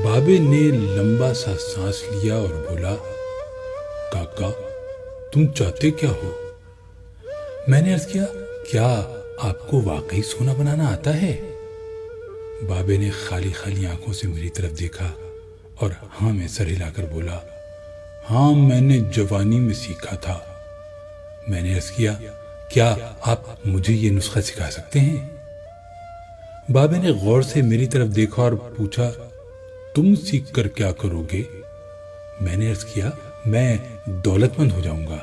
بابے نے لمبا سا سانس لیا اور بولا، کاکا تم چاہتے کیا ہو؟ میں نے عرض کیا، کیا آپ کو واقعی سونا بنانا آتا ہے؟ بابے نے خالی خالی آنکھوں سے میری طرف دیکھا اور ہاں میں سر ہلا کر بولا، ہاں میں نے جوانی میں سیکھا تھا۔ میں نے عرض کیا، کیا آپ مجھے یہ نسخہ سکھا سکتے ہیں؟ بابے نے غور سے میری طرف دیکھا اور پوچھا، تم سیکھ کر کیا کرو گے؟ میں نے عرض کیا، میں دولت مند ہو جاؤں گا۔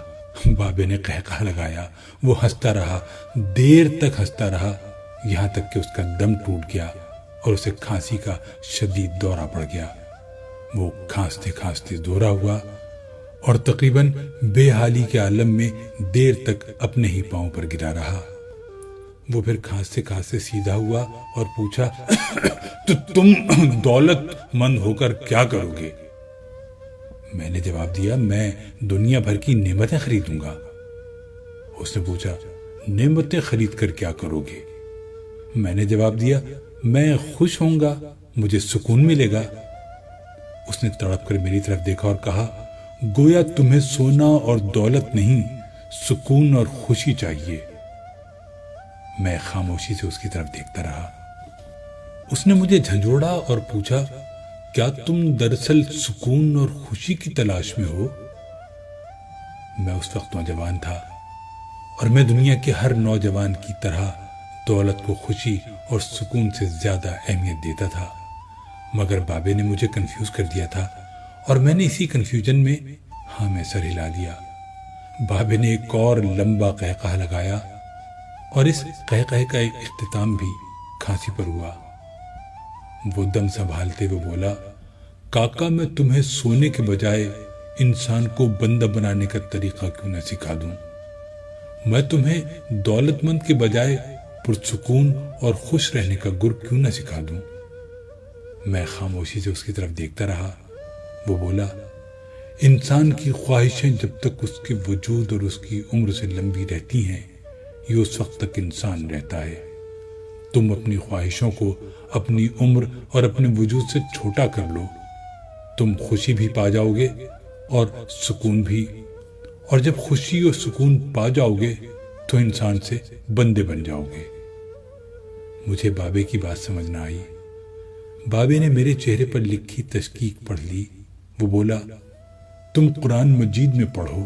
بابے نے قہقہ لگایا، وہ ہنستا رہا، دیر تک ہنستا رہا، یہاں تک کہ اس کا دم ٹوٹ گیا اور اسے کھانسی کا شدید دورہ پڑ گیا۔ وہ کھانستے کھانستے دورہ ہوا اور تقریباً بے حالی کے عالم میں دیر تک اپنے ہی پاؤں پر گرا رہا۔ وہ پھر کھانستے کھانستے سیدھا ہوا اور پوچھا، تو تم دولت مند ہو کر کیا کرو گے؟ میں نے جواب دیا، میں دنیا بھر کی نعمتیں خریدوں گا۔ اس نے پوچھا، نعمتیں خرید کر کیا کرو گے؟ میں نے جواب دیا، میں خوش ہوں گا، مجھے سکون ملے گا۔ اس نے تڑپ کر میری طرف دیکھا اور کہا، گویا تمہیں سونا اور دولت نہیں، سکون اور خوشی چاہیے۔ میں خاموشی سے اس کی طرف دیکھتا رہا۔ اس نے مجھے جھنجھوڑا اور پوچھا، کیا تم دراصل سکون اور خوشی کی تلاش میں ہو؟ میں اس وقت نوجوان تھا اور میں دنیا کے ہر نوجوان کی طرح دولت کو خوشی اور سکون سے زیادہ اہمیت دیتا تھا، مگر بابے نے مجھے کنفیوز کر دیا تھا اور میں نے اسی کنفیوژن میں ہاں میں سر ہلا دیا۔ بابے نے ایک اور لمبا قہقہ لگایا اور اس قہقہے کا ایک اختتام بھی کھانسی پر ہوا۔ وہ دم سنبھالتے ہوئے بولا، کاکا میں تمہیں سونے کے بجائے انسان کو بندہ بنانے کا طریقہ کیوں نہ سکھا دوں؟ میں تمہیں دولت مند کے بجائے پرسکون اور خوش رہنے کا گر کیوں نہ سکھا دوں؟ میں خاموشی سے اس کی طرف دیکھتا رہا۔ وہ بولا، انسان کی خواہشیں جب تک اس کے وجود اور اس کی عمر سے لمبی رہتی ہیں، یہ اس وقت تک انسان رہتا ہے۔ تم اپنی خواہشوں کو اپنی عمر اور اپنے وجود سے چھوٹا کر لو، تم خوشی بھی پا جاؤ گے اور سکون بھی، اور جب خوشی اور سکون پا جاؤ گے تو انسان سے بندے بن جاؤ گے۔ مجھے بابے کی بات سمجھ نہ آئی۔ بابے نے میرے چہرے پر لکھی تشکیک پڑھ لی۔ وہ بولا، تم قرآن مجید میں پڑھو،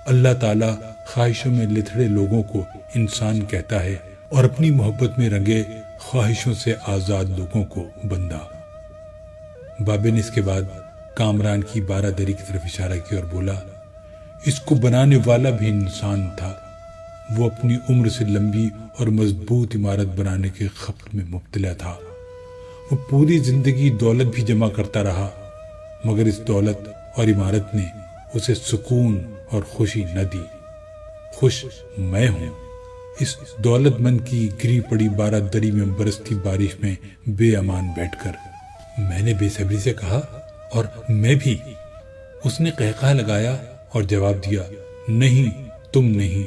اللہ تعالیٰ خواہشوں میں لتھڑے لوگوں کو انسان کہتا ہے اور اپنی محبت میں رنگے خواہشوں سے آزاد لوگوں کو بندہ۔ بابے نے اس کے بعد کامران کی بارہ دری کی طرف اشارہ کیا اور بولا، اس کو بنانے والا بھی انسان تھا، وہ اپنی عمر سے لمبی اور مضبوط عمارت بنانے کے خبر میں مبتلا تھا۔ وہ پوری زندگی دولت بھی جمع کرتا رہا، مگر اس دولت اور عمارت نے اسے سکون اور خوشی نہ دی۔ خوش میں ہوں اس دولت مند کی گری پڑی بارہ دری میں برستی بارش میں بے امان بیٹھ کر۔ میں نے بے صبری سے کہا، اور میں بھی۔ اس نے قہقہ لگایا اور جواب دیا، نہیں تم نہیں،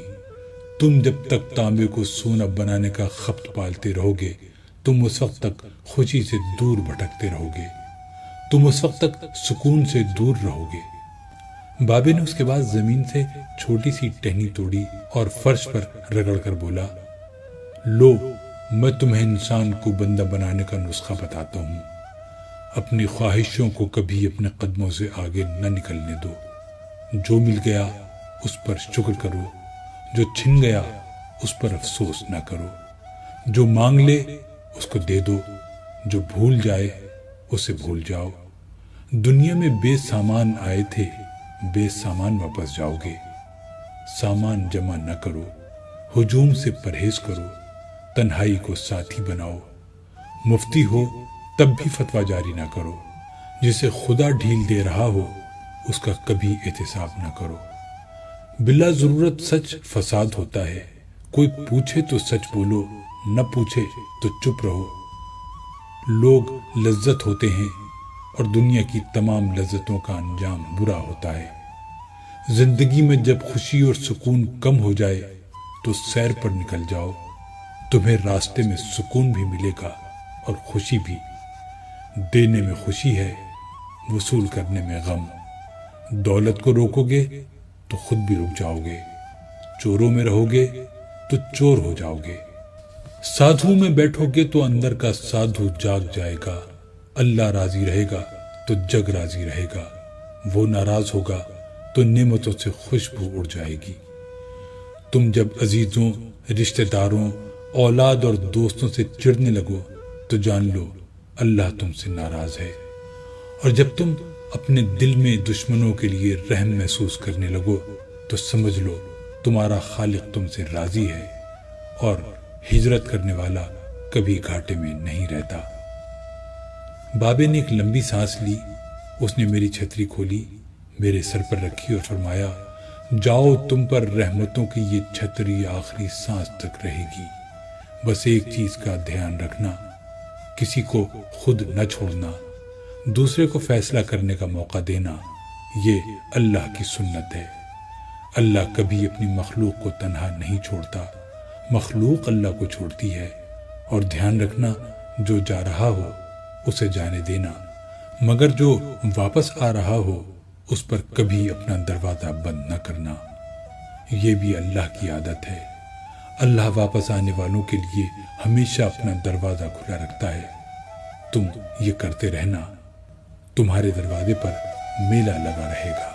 تم جب تک تانبے کو سونا بنانے کا خبت پالتے رہو گے، تم اس وقت تک خوشی سے دور بھٹکتے رہو گے، تم اس وقت تک سکون سے دور رہو گے۔ بابے نے اس کے بعد زمین سے چھوٹی سی ٹہنی توڑی اور فرش پر رگڑ کر بولا، لو میں تمہیں انسان کو بندہ بنانے کا نسخہ بتاتا ہوں۔ اپنی خواہشوں کو کبھی اپنے قدموں سے آگے نہ نکلنے دو۔ جو مل گیا اس پر شکر کرو، جو چھن گیا اس پر افسوس نہ کرو۔ جو مانگ لے اس کو دے دو، جو بھول جائے اسے بھول جاؤ۔ دنیا میں بے سامان آئے تھے، بے سامان واپس جاؤ گے۔ سامان جمع نہ کرو، ہجوم سے پرہیز کرو، تنہائی کو ساتھی بناؤ۔ مفتی ہو تب بھی فتویٰ جاری نہ کرو، جسے خدا ڈھیل دے رہا ہو اس کا کبھی احتساب نہ کرو۔ بلا ضرورت سچ فساد ہوتا ہے، کوئی پوچھے تو سچ بولو، نہ پوچھے تو چپ رہو۔ لوگ لذت ہوتے ہیں اور دنیا کی تمام لذتوں کا انجام برا ہوتا ہے۔ زندگی میں جب خوشی اور سکون کم ہو جائے تو سیر پر نکل جاؤ، تمہیں راستے میں سکون بھی ملے گا اور خوشی بھی۔ دینے میں خوشی ہے، وصول کرنے میں غم۔ دولت کو روکو گے تو خود بھی رک جاؤ گے، چوروں میں رہو گے تو چور ہو جاؤ گے۔ سادھو میں بیٹھو گے تو اندر کا سادھو جاگ جائے گا۔ اللہ راضی رہے گا تو جگ راضی رہے گا، وہ ناراض ہوگا تو نعمتوں سے خوشبو اڑ جائے گی۔ تم جب عزیزوں، رشتہ داروں، اولاد اور دوستوں سے چڑھنے لگو تو جان لو اللہ تم سے ناراض ہے، اور جب تم اپنے دل میں دشمنوں کے لیے رحم محسوس کرنے لگو تو سمجھ لو تمہارا خالق تم سے راضی ہے، اور ہجرت کرنے والا کبھی گھاٹے میں نہیں رہتا۔ بابے نے ایک لمبی سانس لی، اس نے میری چھتری کھولی، میرے سر پر رکھی اور فرمایا، جاؤ، تم پر رحمتوں کی یہ چھتری آخری سانس تک رہے گی۔ بس ایک چیز کا دھیان رکھنا، کسی کو خود نہ چھوڑنا، دوسرے کو فیصلہ کرنے کا موقع دینا، یہ اللہ کی سنت ہے۔ اللہ کبھی اپنی مخلوق کو تنہا نہیں چھوڑتا، مخلوق اللہ کو چھوڑتی ہے۔ اور دھیان رکھنا، جو جا رہا ہو اسے جانے دینا، مگر جو واپس آ رہا ہو اس پر کبھی اپنا دروازہ بند نہ کرنا، یہ بھی اللہ کی عادت ہے۔ اللہ واپس آنے والوں کے لیے ہمیشہ اپنا دروازہ کھلا رکھتا ہے۔ تم یہ کرتے رہنا، تمہارے دروازے پر میلہ لگا رہے گا۔